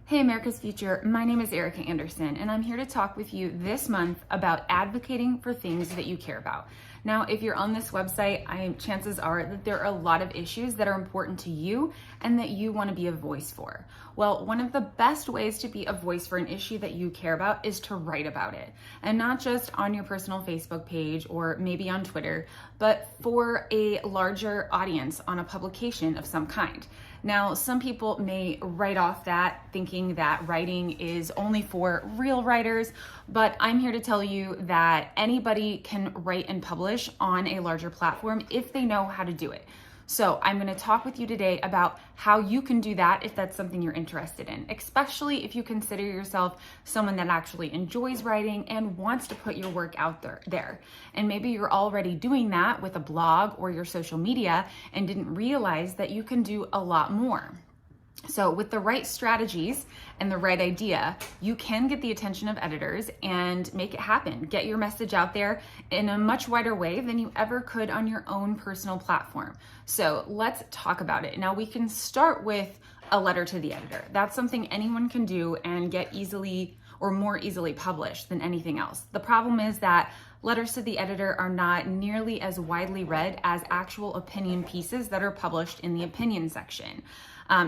Hey America's Future, my name is Erica Anderson and I'm here to talk with you this month about advocating for things that you care about. Now, if you're on this website, chances are that there are a lot of issues that are important to you and that you want to be a voice for. Well, one of the best ways to be a voice for an issue that you care about is to write about it. And not just on your personal Facebook page or maybe on Twitter, but for a larger audience on a publication of some kind. Now, some people may write off that thinking that writing is only for real writers, but I'm here to tell you that anybody can write and publish on a larger platform if they know how to do it. So I'm going to talk with you today about how you can do that if that's something you're interested in, especially if you consider yourself someone that actually enjoys writing and wants to put your work out there. And maybe you're already doing that with a blog or your social media and didn't realize that you can do a lot more. So with the right strategies and the right idea, you can get the attention of editors and make it happen. Get your message out there in a much wider way than you ever could on your own personal platform. So let's talk about it. Now we can start with a letter to the editor. That's something anyone can do and get easily or more easily published than anything else. The problem is that letters to the editor are not nearly as widely read as actual opinion pieces that are published in the opinion section.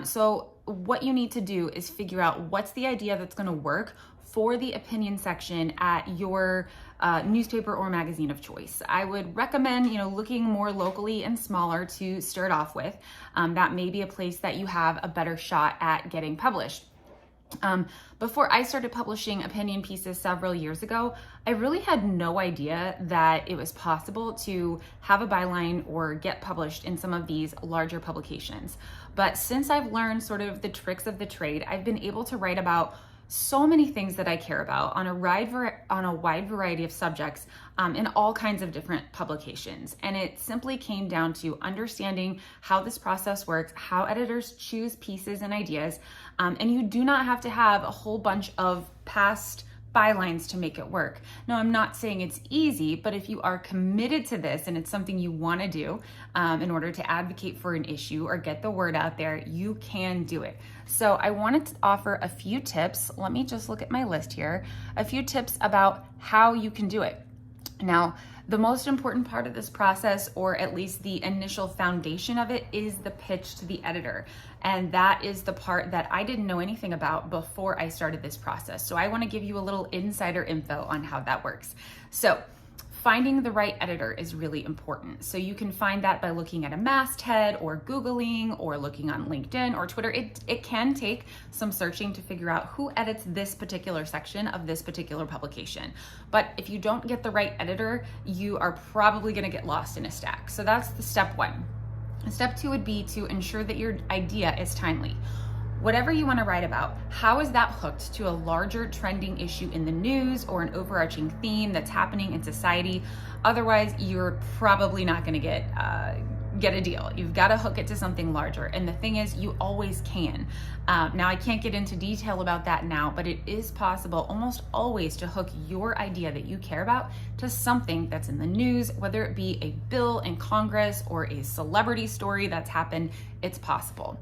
So what you need to do is figure out what's the idea that's going to work for the opinion section at your newspaper or magazine of choice. I would recommend, looking more locally and smaller to start off with. That may be a place that you have a better shot at getting published. Before I started publishing opinion pieces several years ago, I really had no idea that it was possible to have a byline or get published in some of these larger publications. But since I've learned sort of the tricks of the trade, I've been able to write about so many things that I care about on a wide variety of subjects in all kinds of different publications. And it simply came down to understanding how this process works, how editors choose pieces and ideas. And you do not have to have a whole bunch of past bylines to make it work. Now, I'm not saying it's easy, but if you are committed to this and it's something you want to do in order to advocate for an issue or get the word out there, you can do it. So I wanted to offer a few tips. Let me just look at my list here. A few tips about how you can do it. Now, the most important part of this process, or at least the initial foundation of it, is the pitch to the editor. And that is the part that I didn't know anything about before I started this process. So I want to give you a little insider info on how that works. So finding the right editor is really important. So you can find that by looking at a masthead or Googling or looking on LinkedIn or Twitter. It can take some searching to figure out who edits this particular section of this particular publication. But if you don't get the right editor, you are probably going to get lost in a stack. So that's the step one. Step two would be to ensure that your idea is timely. Whatever you want to write about, how is that hooked to a larger trending issue in the news or an overarching theme that's happening in society? Otherwise, you're probably not going to get a deal. You've got to hook it to something larger. And the thing is, you always can. Now, I can't get into detail about that now, but it is possible almost always to hook your idea that you care about to something that's in the news, whether it be a bill in Congress or a celebrity story that's happened. It's possible.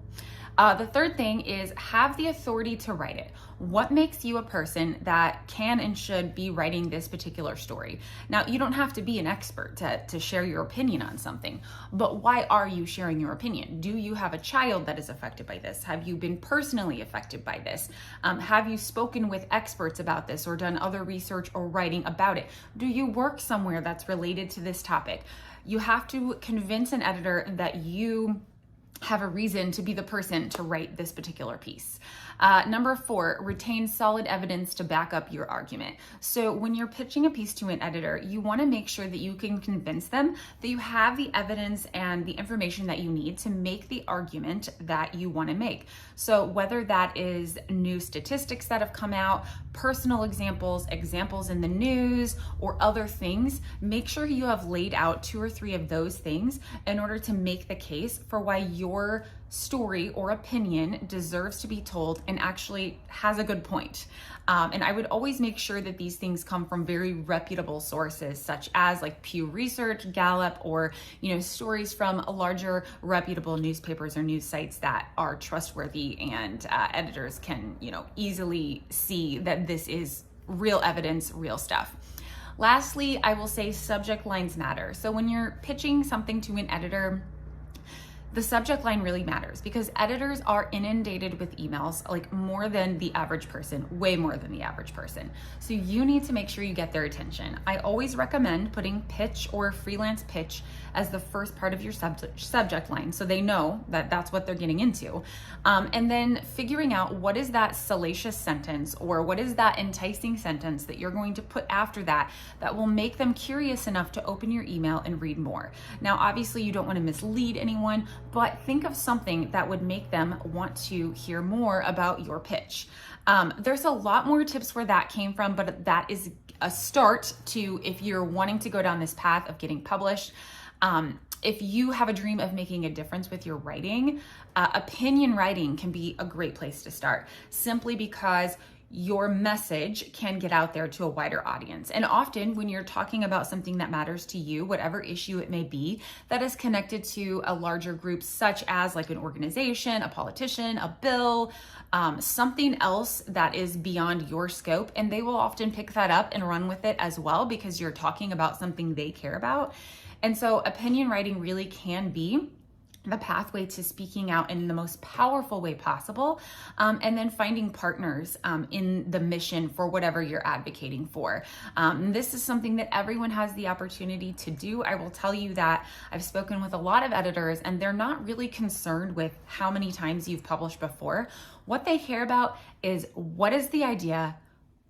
The third thing is have the authority to write it. What makes you a person that can and should be writing this particular story? Now, you don't have to be an expert to share your opinion on something, but why are you sharing your opinion? Do you have a child that is affected by this? Have you been personally affected by this? Have you spoken with experts about this or done other research or writing about it? Do you work somewhere that's related to this topic? You have to convince an editor that you have a reason to be the person to write this particular piece. Number 4, retain solid evidence to back up your argument. So when you're pitching a piece to an editor, you want to make sure that you can convince them that you have the evidence and the information that you need to make the argument that you want to make. So whether that is new statistics that have come out, personal examples in the news, or other things, make sure you have laid out 2 or 3 of those things in order to make the case for why your story or opinion deserves to be told and actually has a good point. And I would always make sure that these things come from very reputable sources, such as like Pew Research, Gallup, or stories from a larger reputable newspapers or news sites that are trustworthy, and editors can easily see that this is real evidence, real stuff. Lastly, I will say subject lines matter. So when you're pitching something to an editor, the subject line really matters, because editors are inundated with emails, like more than the average person, way more than the average person. So you need to make sure you get their attention. I always recommend putting pitch or freelance pitch as the first part of your subject line, so they know that that's what they're getting into. And then figuring out what is that salacious sentence or what is that enticing sentence that you're going to put after that will make them curious enough to open your email and read more. Now, obviously you don't want to mislead anyone, but think of something that would make them want to hear more about your pitch. There's a lot more tips where that came from, but that is a start to if you're wanting to go down this path of getting published. If you have a dream of making a difference with your writing, opinion writing can be a great place to start, simply because your message can get out there to a wider audience. And often when you're talking about something that matters to you, whatever issue it may be, that is connected to a larger group, such as like an organization, a politician, a bill, something else that is beyond your scope, and they will often pick that up and run with it as well, because you're talking about something they care about. And so opinion writing really can be the pathway to speaking out in the most powerful way possible, and then finding partners in the mission for whatever you're advocating for. This is something that everyone has the opportunity to do. I will tell you that I've spoken with a lot of editors, and they're not really concerned with how many times you've published before. What they care about is, what is the idea,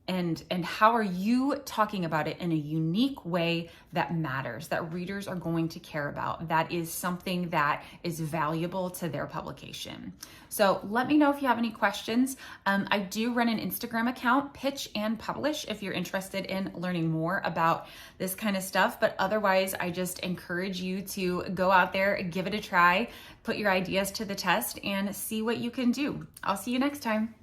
and how are you talking about it in a unique way that matters, that readers are going to care about, that is something that is valuable to their publication. So let me know if you have any questions. I do run an Instagram account, Pitch and Publish, if you're interested in learning more about this kind of stuff. But otherwise, I just encourage you to go out there, give it a try, put your ideas to the test, and see what you can do. I'll see you next time.